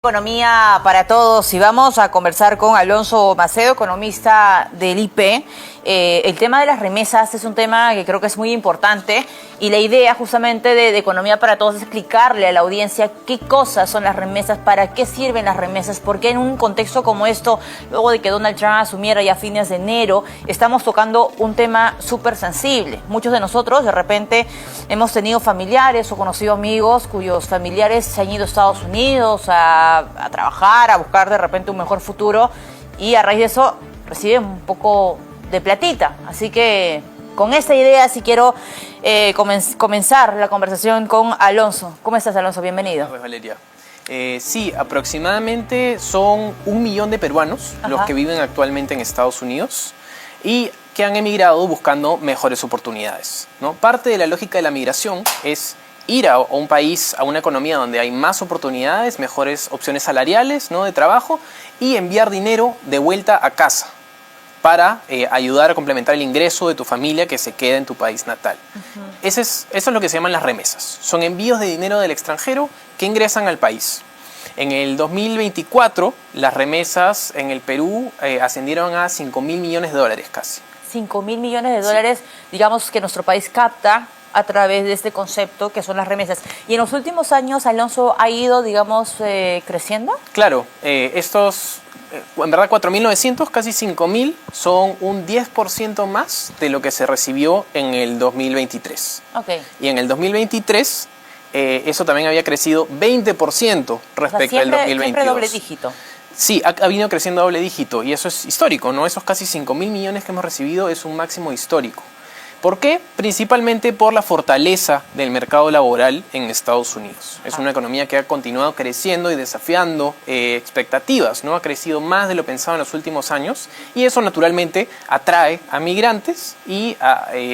Economía para todos y vamos a conversar con Alonso Macedo, economista del IP. El tema de las remesas es un tema que creo que es muy importante y la idea justamente de Economía para Todos es explicarle a la audiencia qué cosas son las remesas, para qué sirven las remesas, porque en un contexto como esto, luego de que Donald Trump asumiera ya a fines de enero, estamos tocando un tema súper sensible. Muchos de nosotros de repente hemos tenido familiares o conocido amigos cuyos familiares se han ido a Estados Unidos a trabajar, a buscar de repente un mejor futuro y a raíz de eso reciben un poco de platita. Así que con esta idea sí quiero comenzar la conversación con Alonso. ¿Cómo estás, Alonso? Bienvenido. Pues Valeria. Sí, aproximadamente son 1 millón de peruanos los que viven actualmente en Estados Unidos y que han emigrado buscando mejores oportunidades, ¿no? Parte de la lógica de la migración es ir a un país, a una economía donde hay más oportunidades, mejores opciones salariales, ¿no?, de trabajo, y enviar dinero de vuelta a casa para ayudar a complementar el ingreso de tu familia que se queda en tu país natal. Eso es lo que se llaman las remesas. Son envíos de dinero del extranjero que ingresan al país. En el 2024, las remesas en el Perú ascendieron a 5.000 millones de dólares casi. 5.000 millones de dólares, sí, digamos que nuestro país capta a través de este concepto que son las remesas. Y en los últimos años, Alonso, ha ido, digamos, creciendo. Claro, en verdad 4.900, casi 5.000, son un 10% más de lo que se recibió en el 2023. Okay. Y en el 2023, eso también había crecido 20% respecto al 2022. Siempre doble dígito. Sí, ha venido creciendo a doble dígito y eso es histórico, ¿no? Esos casi 5.000 millones que hemos recibido es un máximo histórico. ¿Por qué? Principalmente por la fortaleza del mercado laboral en Estados Unidos. Es una economía que ha continuado creciendo y desafiando expectativas, ¿no? Ha crecido más de lo pensado en los últimos años y eso naturalmente atrae a migrantes y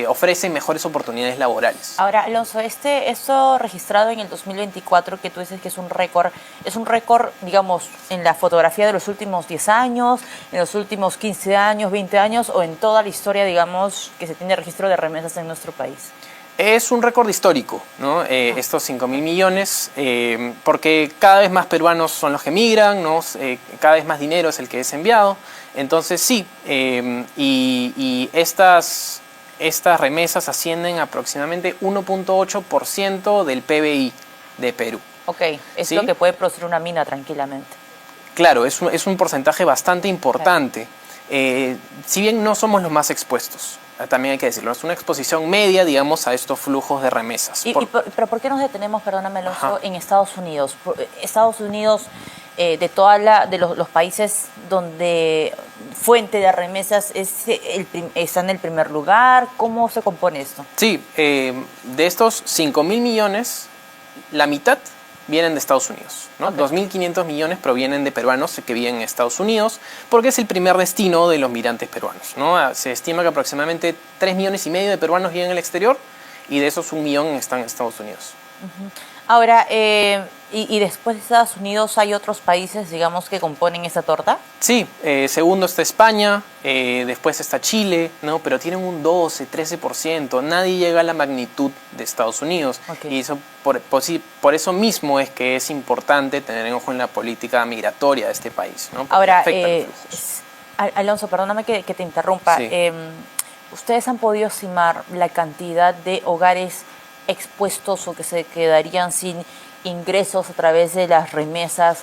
ofrece mejores oportunidades laborales. Ahora, Alonso, esto registrado en el 2024 que tú dices que es un récord, digamos, en la fotografía de los últimos 10 años, en los últimos 15 años, 20 años o en toda la historia, digamos, que se tiene registro de remesas en nuestro país. Es un récord histórico, ¿no? Estos 5.000 millones, porque cada vez más peruanos son los que migran, ¿no? Cada vez más dinero es el que es enviado. Entonces sí, y estas remesas ascienden a aporximadamente 1.8% del PBI de Perú. Ok, es ¿Sí? lo que puede producir una mina tranquilamente. Claro, es un porcentaje bastante importante. Claro. Si bien no somos los más expuestos, también hay que decirlo, es una exposición media, digamos, a estos flujos de remesas. ¿Pero por qué nos detenemos, perdóname, Alonso, en Estados Unidos? Estados Unidos, de los países donde fuente de remesas está en el primer lugar. ¿Cómo se compone esto? Sí, de estos 5.000 millones, la mitad vienen de Estados Unidos, ¿no? Okay. 2.500 millones provienen de peruanos que viven en Estados Unidos, porque es el primer destino de los migrantes peruanos, ¿no? Se estima que aproximadamente 3,5 millones de peruanos viven en el exterior y de esos 1 millón están en Estados Unidos. Ahora, y después de Estados Unidos, ¿hay otros países, digamos, que componen esa torta? Sí, segundo está España, después está Chile, ¿no? Pero tienen un 12, 13%. Nadie llega a la magnitud de Estados Unidos. Okay. Y eso, por eso mismo es que es importante tener en ojo en la política migratoria de este país, ¿no? Porque ahora, afecta a los flujos. Alonso, perdóname que te interrumpa. Sí. ¿Ustedes han podido estimar la cantidad de hogares expuestos o que se quedarían sin ingresos a través de las remesas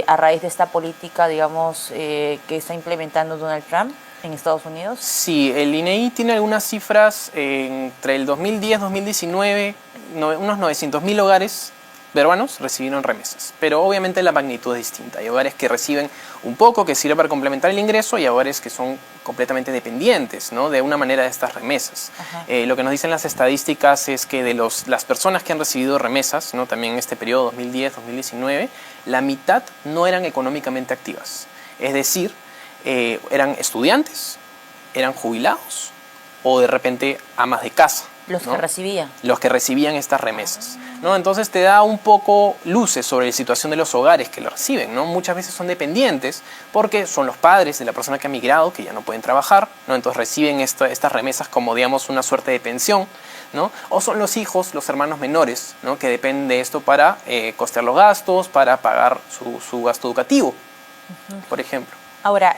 a raíz de esta política, digamos, que está implementando Donald Trump en Estados Unidos? Sí, el INEI tiene algunas cifras entre el 2010 y 2019, unos 900.000 hogares peruanos recibieron remesas, pero obviamente la magnitud es distinta. Hay hogares que reciben un poco, que sirve para complementar el ingreso, y hay hogares que son completamente dependientes, ¿no?, de una manera de estas remesas. Lo que nos dicen las estadísticas es que de las personas que han recibido remesas, ¿no?, también en este periodo 2010-2019, la mitad no eran económicamente activas. Es decir, eran estudiantes, eran jubilados o de repente amas de casa. Los que recibían. Los que recibían estas remesas, ¿no? Entonces te da un poco luces sobre la situación de los hogares que lo reciben, ¿no? Muchas veces son dependientes porque son los padres de la persona que ha migrado, que ya no pueden trabajar, ¿no? Entonces reciben estas remesas como, digamos, una suerte de pensión, ¿no? O son los hijos, los hermanos menores, ¿no? Que dependen de esto para costear los gastos, para pagar su gasto educativo, por ejemplo. Ahora,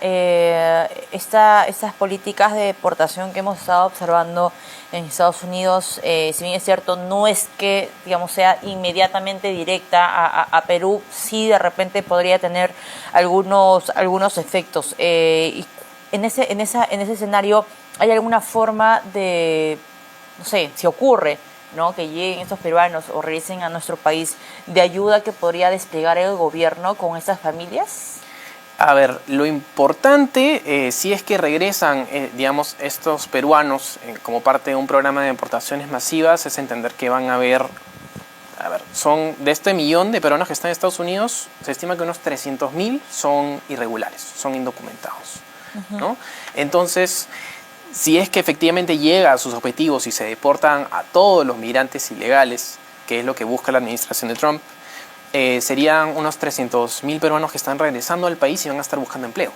estas políticas de deportación que hemos estado observando en Estados Unidos, si bien es cierto, no es que, digamos, sea inmediatamente directa a Perú, sí de repente podría tener algunos efectos. Y en ese escenario, ¿hay alguna forma de, no sé, si ocurre, ¿no?, que lleguen estos peruanos o regresen a nuestro país, de ayuda que podría desplegar el gobierno con estas familias? A ver, lo importante, si es que regresan, digamos, estos peruanos como parte de un programa de deportaciones masivas, es entender que van a haber, son de este millón de peruanos que están en Estados Unidos, se estima que unos 300.000 son irregulares, son indocumentados, ¿no? Entonces, si es que efectivamente llega a sus objetivos y se deportan a todos los migrantes ilegales, que es lo que busca la administración de Trump, serían unos 300.000 peruanos que están regresando al país y van a estar buscando empleo.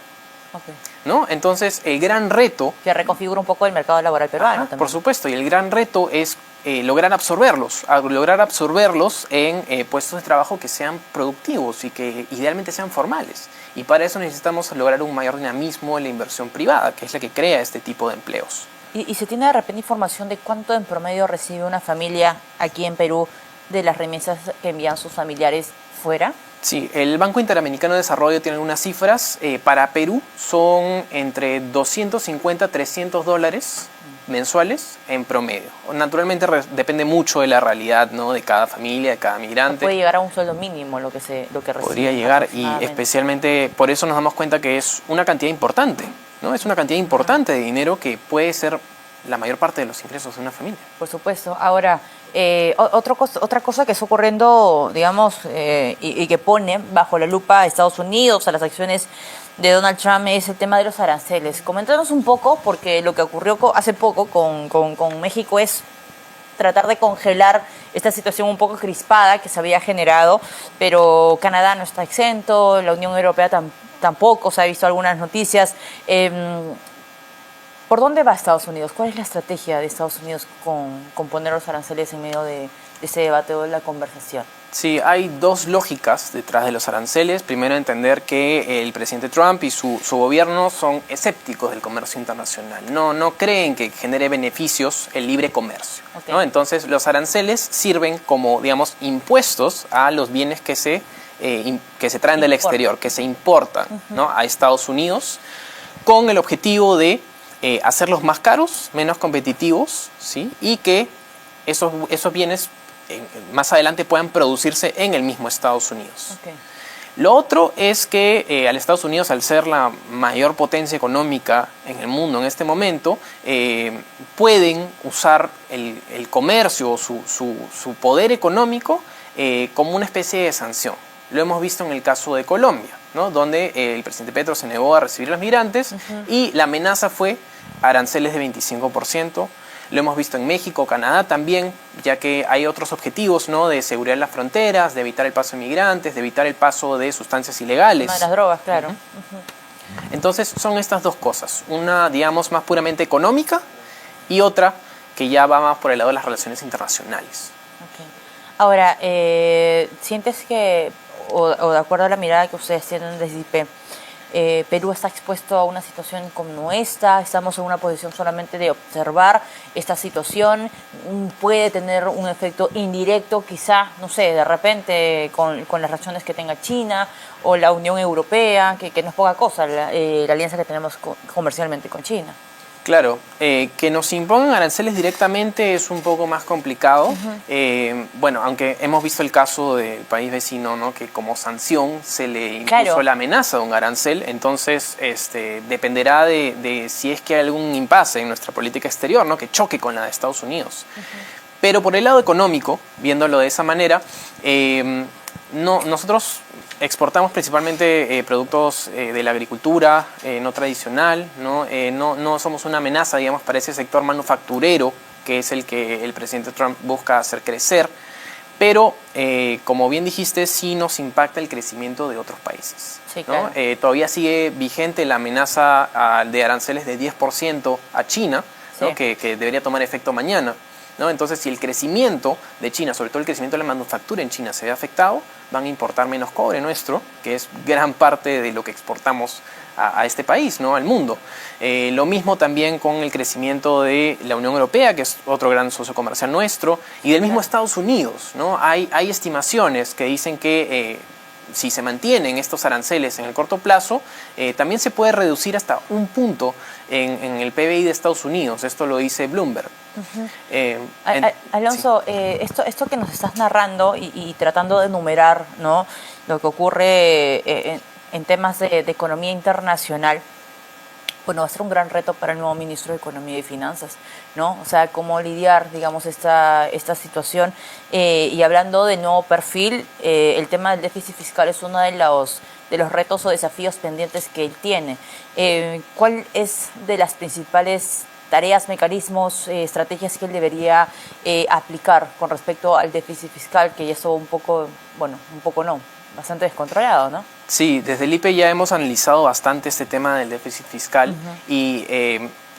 Okay. ¿No? Entonces, el gran reto... Que reconfigura un poco el mercado laboral peruano también. Por supuesto, y el gran reto es lograr absorberlos en puestos de trabajo que sean productivos y que idealmente sean formales. Y para eso necesitamos lograr un mayor dinamismo en la inversión privada, que es la que crea este tipo de empleos. ¿Y se tiene de repente información de cuánto en promedio recibe una familia aquí en Perú de las remesas que envían sus familiares fuera? Sí, el Banco Interamericano de Desarrollo tiene algunas cifras. Para Perú son entre 250 a 300 dólares mensuales en promedio. Naturalmente depende mucho de la realidad, ¿no?, de cada familia, de cada migrante. Puede llegar a un sueldo mínimo lo que recibe. Podría llegar, y especialmente por eso nos damos cuenta que es una cantidad importante, ¿no? Es una cantidad importante de dinero que puede ser la mayor parte de los ingresos de una familia. Por supuesto. Ahora, otra cosa que está ocurriendo, digamos, y que pone bajo la lupa a Estados Unidos, a las acciones de Donald Trump, es el tema de los aranceles. Coméntanos un poco, porque lo que ocurrió hace poco con México es tratar de congelar esta situación un poco crispada que se había generado, pero Canadá no está exento, la Unión Europea tampoco, se ha visto algunas noticias. ¿Por dónde va Estados Unidos? ¿Cuál es la estrategia de Estados Unidos con poner los aranceles en medio de ese debate o de la conversación? Sí, hay dos lógicas detrás de los aranceles. Primero, entender que el presidente Trump y su gobierno son escépticos del comercio internacional. No creen que genere beneficios el libre comercio, okay, ¿no? Entonces, los aranceles sirven como, digamos, impuestos a los bienes que se traen del exterior, que se importan, ¿no?, a Estados Unidos, con el objetivo de hacerlos más caros, menos competitivos, ¿sí?, y que esos bienes más adelante puedan producirse en el mismo Estados Unidos. Okay. Lo otro es que al Estados Unidos, al ser la mayor potencia económica en el mundo en este momento, pueden usar el comercio o su poder económico como una especie de sanción. Lo hemos visto en el caso de Colombia, ¿no?, donde el presidente Petro se negó a recibir a los migrantes y la amenaza fue aranceles de 25%. Lo hemos visto en México, Canadá también, ya que hay otros objetivos, ¿no?, de seguridad en las fronteras, de evitar el paso de migrantes, de evitar el paso de sustancias ilegales. De las drogas, claro. Entonces son estas dos cosas, una, digamos, más puramente económica y otra que ya va más por el lado de las relaciones internacionales. Okay. Ahora, ¿sientes que, o de acuerdo a la mirada que ustedes tienen desde IP, Perú está expuesto a una situación como esta? ¿Estamos en una posición solamente de observar esta situación? ¿Puede tener un efecto indirecto quizá, no sé, de repente con las relaciones que tenga China o la Unión Europea, que no es poca cosa la alianza que tenemos comercialmente con China? Claro, que nos impongan aranceles directamente es un poco más complicado. Bueno, aunque hemos visto el caso del país vecino, ¿no?, que como sanción se le impuso la amenaza de un arancel. Entonces, dependerá de si es que hay algún impasse en nuestra política exterior, ¿no?, que choque con la de Estados Unidos. Pero por el lado económico, viéndolo de esa manera, nosotros exportamos principalmente productos de la agricultura no tradicional, ¿no? No somos una amenaza, digamos, para ese sector manufacturero, que es el que el presidente Trump busca hacer crecer, pero como bien dijiste, sí nos impacta el crecimiento de otros países, sí, ¿no? claro. Todavía sigue vigente la amenaza de aranceles de 10% a China, ¿no?, sí, que debería tomar efecto mañana. ¿no? Entonces, si el crecimiento de China, sobre todo el crecimiento de la manufactura en China, se ve afectado, van a importar menos cobre nuestro, que es gran parte de lo que exportamos a este país, ¿no? Al mundo. Lo mismo también con el crecimiento de la Unión Europea, que es otro gran socio comercial nuestro, y del mismo Estados Unidos, ¿no? Hay estimaciones que dicen que si se mantienen estos aranceles en el corto plazo, también se puede reducir hasta un punto en el PBI de Estados Unidos. Esto lo dice Bloomberg. Alonso, sí. Esto que nos estás narrando y tratando de enumerar, ¿no?, lo que ocurre en temas de economía internacional, bueno, va a ser un gran reto para el nuevo ministro de Economía y Finanzas, ¿no? O sea, cómo lidiar, digamos, esta situación. Y hablando del nuevo perfil, el tema del déficit fiscal es uno de los retos o desafíos pendientes que él tiene. ¿Cuál es de las principales tareas, mecanismos, estrategias que él debería aplicar con respecto al déficit fiscal, que ya es un poco, bueno, bastante descontrolado, ¿no? Sí, desde el IPE ya hemos analizado bastante este tema del déficit fiscal y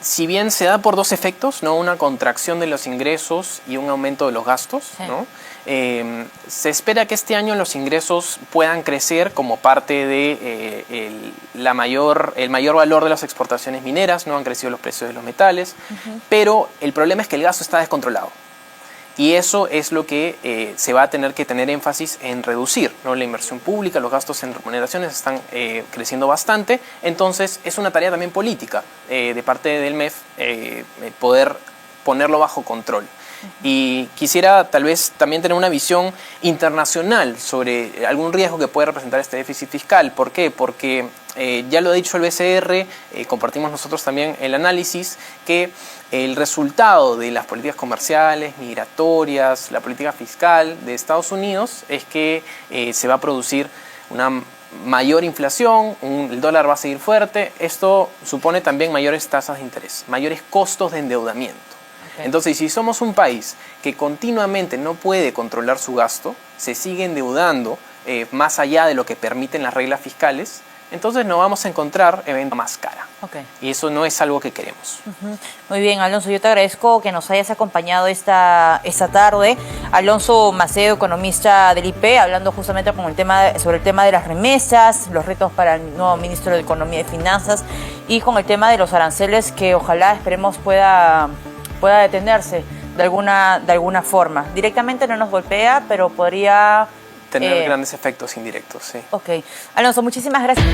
si bien se da por dos efectos, ¿no? Una contracción de los ingresos y un aumento de los gastos, sí, ¿no? Se espera que este año los ingresos puedan crecer como parte de el mayor valor de las exportaciones mineras, no han crecido los precios de los metales, pero el problema es que el gasto está descontrolado. Y eso es lo que se va a tener que tener énfasis en reducir, ¿no? La inversión pública, los gastos en remuneraciones están creciendo bastante. Entonces es una tarea también política de parte del MEF poder ponerlo bajo control. Y quisiera tal vez también tener una visión internacional sobre algún riesgo que puede representar este déficit fiscal. ¿Por qué? Porque ya lo ha dicho el BCR, compartimos nosotros también el análisis, que el resultado de las políticas comerciales, migratorias, la política fiscal de Estados Unidos es que se va a producir una mayor inflación, el dólar va a seguir fuerte. Esto supone también mayores tasas de interés, mayores costos de endeudamiento. Okay. Entonces, si somos un país que continuamente no puede controlar su gasto, se sigue endeudando más allá de lo que permiten las reglas fiscales, entonces nos vamos a encontrar eventos más cara. Okay. Y eso no es algo que queremos. Muy bien, Alonso, yo te agradezco que nos hayas acompañado esta tarde. Alonso Macedo, economista del IP, hablando justamente sobre el tema de las remesas, los retos para el nuevo ministro de Economía y Finanzas y con el tema de los aranceles que ojalá, esperemos, pueda detenerse de alguna forma. Directamente no nos golpea, pero podría tener grandes efectos indirectos, sí. Ok. Alonso, muchísimas gracias.